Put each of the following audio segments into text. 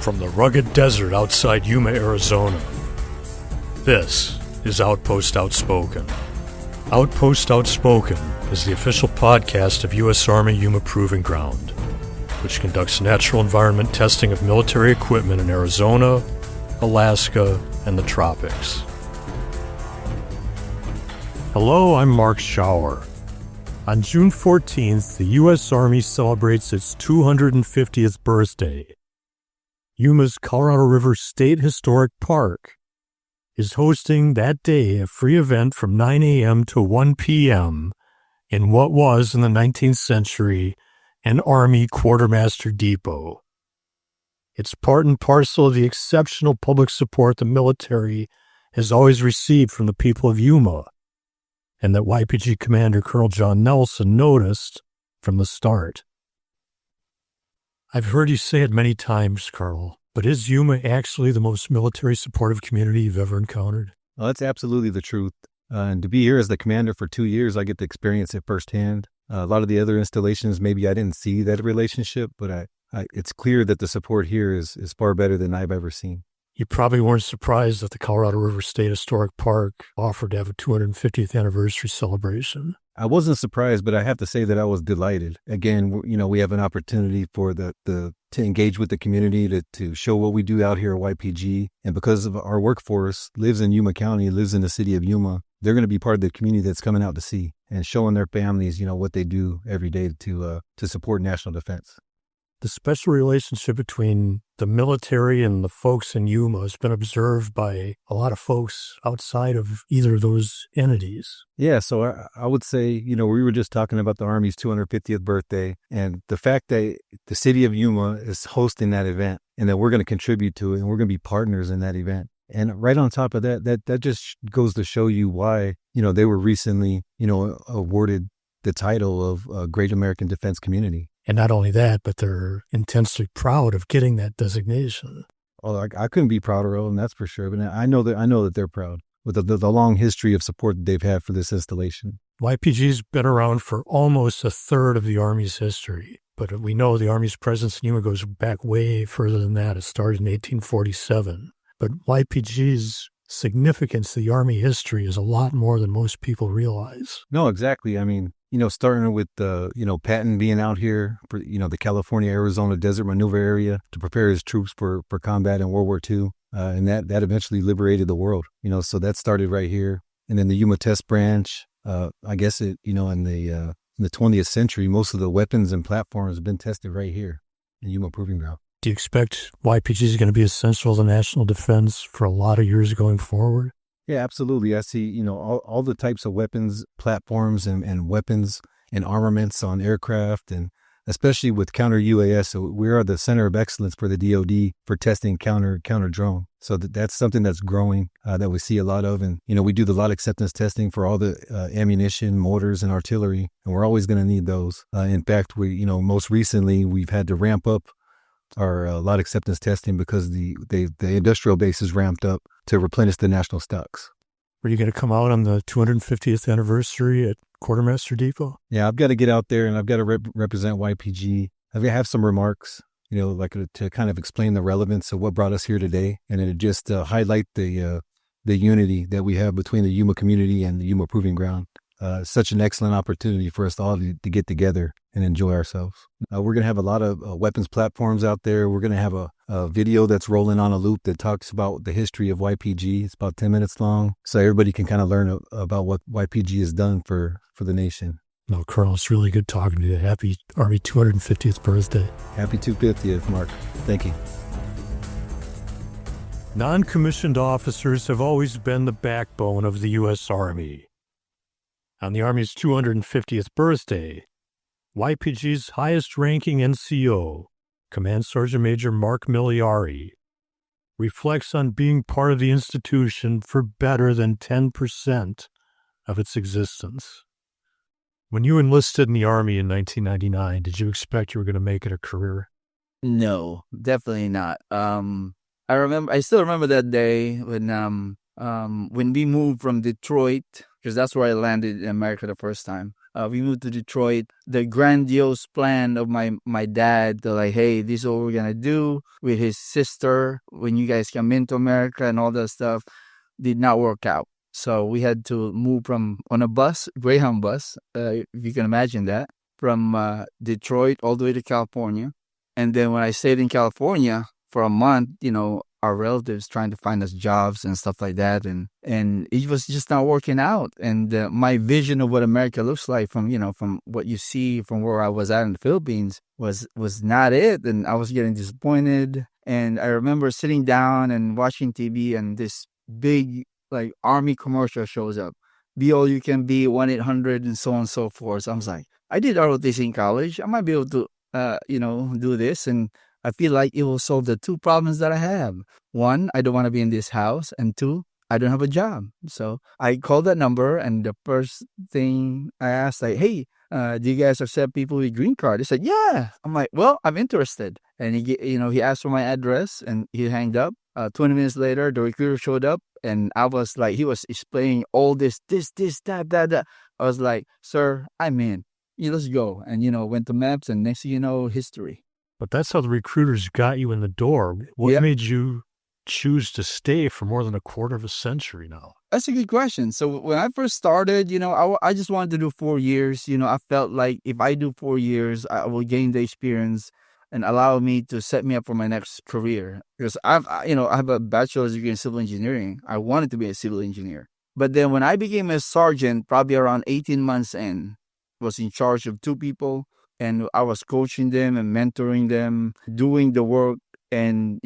From the rugged desert outside Yuma, Arizona, this is Outpost Outspoken. Outpost Outspoken is the official podcast of U.S. Army Yuma Proving Ground, which conducts natural environment testing of military equipment in Arizona, Alaska, and the tropics. Hello, I'm Mark Schauer. On June 14th, the U.S. Army celebrates its 250th birthday. Yuma's Colorado River State Historic Park is hosting that day a free event from 9 a.m. to 1 p.m. in what was, in the 19th century, an Army quartermaster depot. It's part and parcel of the exceptional public support the military has always received from the people of Yuma, and that YPG Commander Col John Nelson noticed from the start. I've heard you say it many times, Carl, but is Yuma actually the most military supportive community you've ever encountered? Well, that's absolutely the truth. And to be here as the commander for 2 years, I get to experience it firsthand. A lot of the other installations, maybe I didn't see that relationship, but it's clear that the support here is far better than I've ever seen. You probably weren't surprised that the Colorado River State Historic Park offered to have a 250th anniversary celebration. I wasn't surprised, but I have to say that I was delighted. Again, we have an opportunity for to engage with the community, to show what we do out here at YPG. And because of our workforce lives in Yuma County, lives in the city of Yuma, they're going to be part of the community that's coming out to see and showing their families, what they do every day to support national defense. The special relationship between the military and the folks in Yuma has been observed by a lot of folks outside of either of those entities. Yeah, so I would say, we were just talking about the Army's 250th birthday, and the fact that the city of Yuma is hosting that event and that we're going to contribute to it and we're going to be partners in that event. And right on top of that just goes to show you why, they were recently, awarded the title of Great American Defense Community. And not only that, but they're intensely proud of getting that designation. Oh, I couldn't be prouder of them, that's for sure. But I know that they're proud with the long history of support that they've had for this installation. YPG's been around for almost a third of the Army's history, but we know the Army's presence in Yuma goes back way further than that. It started in 1847. But YPG's significance to the Army history is a lot more than most people realize. No, exactly. I mean, starting with Patton being out here for, the California-Arizona Desert Maneuver Area to prepare his troops for combat in World War II. And that eventually liberated the world, so that started right here. And then the Yuma Test Branch, I guess in the 20th century, most of the weapons and platforms have been tested right here in Yuma Proving Ground. Do you expect YPG is going to be essential to national defense for a lot of years going forward? Yeah, absolutely. I see, all the types of weapons, platforms, and weapons and armaments on aircraft, and especially with counter UAS. So we are the center of excellence for the DoD for testing counter drone. So that's something that's growing that we see a lot of. And, we do the lot acceptance testing for all the ammunition, mortars, and artillery, and we're always going to need those. In fact, most recently we've had to ramp up our lot acceptance testing because the industrial base is ramped up to replenish the national stocks. Are you going to come out on the 250th anniversary at Quartermaster Depot? Yeah, I've got to get out there and I've got to represent YPG. I've got to have some remarks, to kind of explain the relevance of what brought us here today, and to just highlight the unity that we have between the Yuma community and the Yuma Proving Ground. Such an excellent opportunity for us all to get together and enjoy ourselves. We're going to have a lot of weapons platforms out there. We're going to have a video that's rolling on a loop that talks about the history of YPG. It's about 10 minutes long, so everybody can kind of learn about what YPG has done for the nation. No, Colonel, it's really good talking to you. Happy Army 250th birthday. Happy 250th, Mark. Thank you. Non-commissioned officers have always been the backbone of the U.S. Army. On the Army's 250th birthday, YPG's highest-ranking NCO, Command Sergeant Major Mark Millare, reflects on being part of the institution for better than 10% of its existence. When you enlisted in the Army in 1999, did you expect you were going to make it a career? No, definitely not. I still remember that day when we moved from Detroit, because that's where I landed in America the first time. We moved to Detroit. The grandiose plan of my dad to like, hey, this is what we're gonna do with his sister when you guys come into America and all that stuff did not work out. So we had to move on a bus, Greyhound bus, if you can imagine that, from Detroit all the way to California. And then when I stayed in California for a month, our relatives trying to find us jobs and stuff like that, and it was just not working out. And my vision of what America looks like from what you see from where I was at in the Philippines was not it, and I was getting disappointed. And I remember sitting down and watching TV, and this big like Army commercial shows up. Be all you can be, 1-800, and so on and so forth. So I was like, I did ROTC in college. I might be able to, do this. And I feel like it will solve the two problems that I have. One, I don't want to be in this house. And two, I don't have a job. So I called that number, and the first thing I asked, like, hey, do you guys accept people with green card? He said, yeah. I'm like, well, I'm interested. And he asked for my address, and he hanged up. 20 minutes later, the recruiter showed up, and I was like, he was explaining all this, that. I was like, sir, I'm in. Let's go. And, went to maps, and next thing you know, history. But that's how the recruiters got you in the door. What made you choose to stay for more than a quarter of a century now? That's a good question. So when I first started, I just wanted to do 4 years. I felt like if I do 4 years, I will gain the experience and allow me to set me up for my next career. Because I have a bachelor's degree in civil engineering. I wanted to be a civil engineer. But then when I became a sergeant, probably around 18 months in, was in charge of 2 people, and I was coaching them and mentoring them, doing the work, and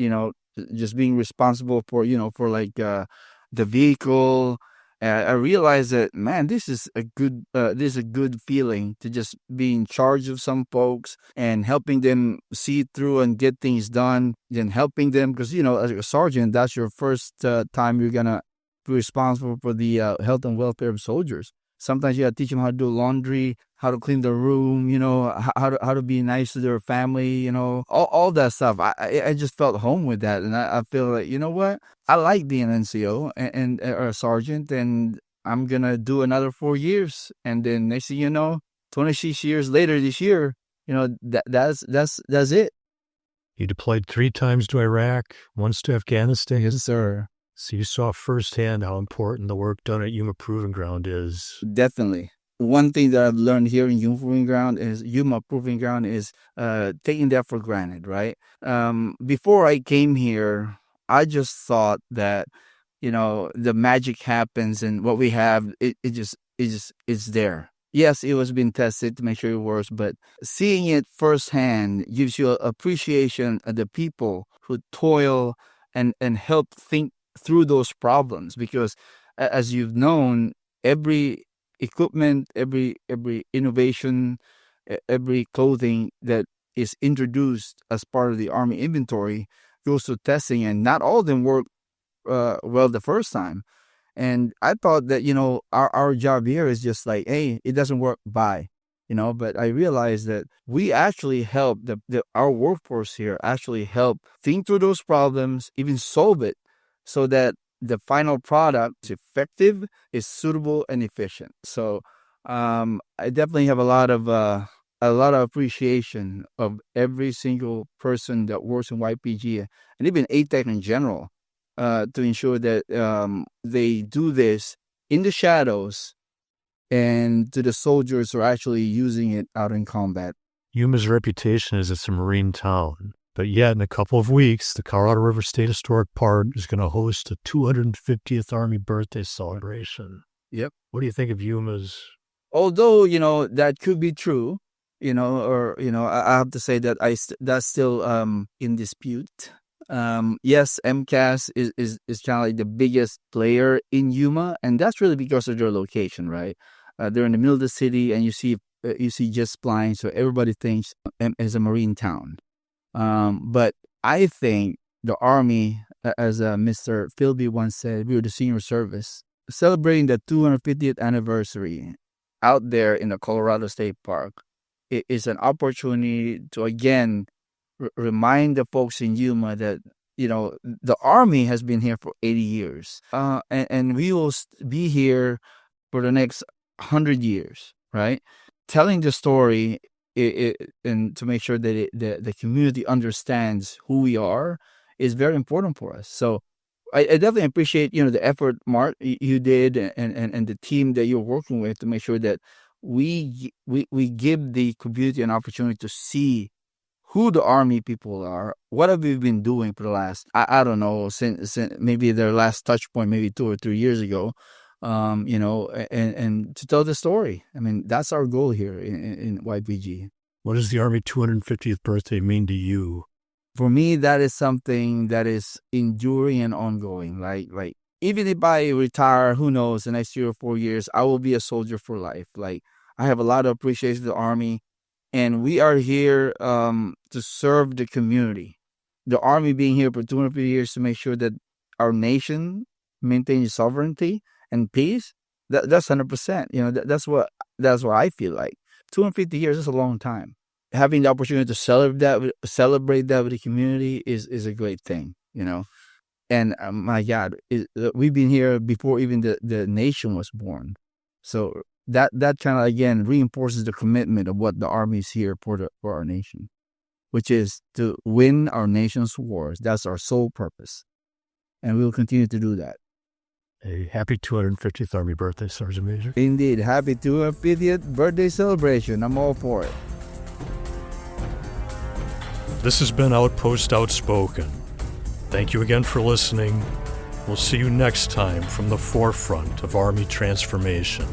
just being responsible for the vehicle. I realized that, man, this is a good feeling to just be in charge of some folks and helping them see through and get things done. Then helping them, because as a sergeant, that's your first time you're gonna be responsible for the health and welfare of soldiers. Sometimes you gotta teach them how to do laundry, how to clean their room, how to be nice to their family, all that stuff. I just felt home with that, and I feel like, you know what, I like being an NCO and or a sergeant, and I'm gonna do another 4 years, and then next thing you know, 26 years later this year, that's it. You deployed 3 times to Iraq, once to Afghanistan. Yes, sir. So you saw firsthand how important the work done at Yuma Proving Ground is. Definitely. One thing that I've learned here in Yuma Proving Ground is taking that for granted, right? Before I came here, I just thought that, the magic happens and what we have, it's there. Yes, it was being tested to make sure it works, but seeing it firsthand gives you an appreciation of the people who toil and help think through those problems, because as you've known, every equipment, every innovation, every clothing that is introduced as part of the Army inventory goes to testing, and not all of them work well the first time. And I thought that our job here is just like, hey, it doesn't work, bye. But I realized that we actually help our workforce here actually help think through those problems, even solve it, so that the final product is effective, is suitable, and efficient. So I definitely have a lot of appreciation of every single person that works in YPG and even ATEC in general, to ensure that they do this in the shadows and to the soldiers who are actually using it out in combat. Yuma's reputation is it's a Marine town. But yet, in a couple of weeks, the Colorado River State Historic Park is going to host a 250th Army birthday celebration. Yep. What do you think of Yuma's? Although, that could be true, I have to say that that's still in dispute. Yes, MCAS is kind of like the biggest player in Yuma, and that's really because of their location, right? They're in the middle of the city, and you see jet flying, so everybody thinks it's a Marine town. But I think the Army, as Mr. Philby once said, we were the senior service, celebrating the 250th anniversary out there in the Colorado State Park. It is an opportunity to, again, remind the folks in Yuma that, the Army has been here for 80 years. And we will be here for the next 100 years, right? Telling the story and to make sure that the community understands who we are is very important for us. So I definitely appreciate, the effort, Mark, you did, and the team that you're working with to make sure that we give the community an opportunity to see who the Army people are. What have we been doing for the last, I don't know, since maybe their last touch point, maybe 2 or 3 years ago, and to tell the story. I mean, that's our goal here in YPG. What does the Army 250th birthday mean to you? For me, that is something that is enduring and ongoing. Like even if I retire, who knows, the next 3 or 4 years, I will be a soldier for life. Like, I have a lot of appreciation for the Army, and we are here to serve the community. The Army being here for 250 years to make sure that our nation maintains sovereignty and peace. That's 100%. That's what I feel like. 250 years is a long time. Having the opportunity to celebrate that with the community is a great thing, And my God, we've been here before even the nation was born. So that kind of, again, reinforces the commitment of what the Army is here for our nation, which is to win our nation's wars. That's our sole purpose, and we will continue to do that. A happy 250th Army birthday, Sergeant Major. Indeed, happy 250th birthday celebration. I'm all for it. This has been Outpost Outspoken. Thank you again for listening. We'll see you next time from the forefront of Army transformation.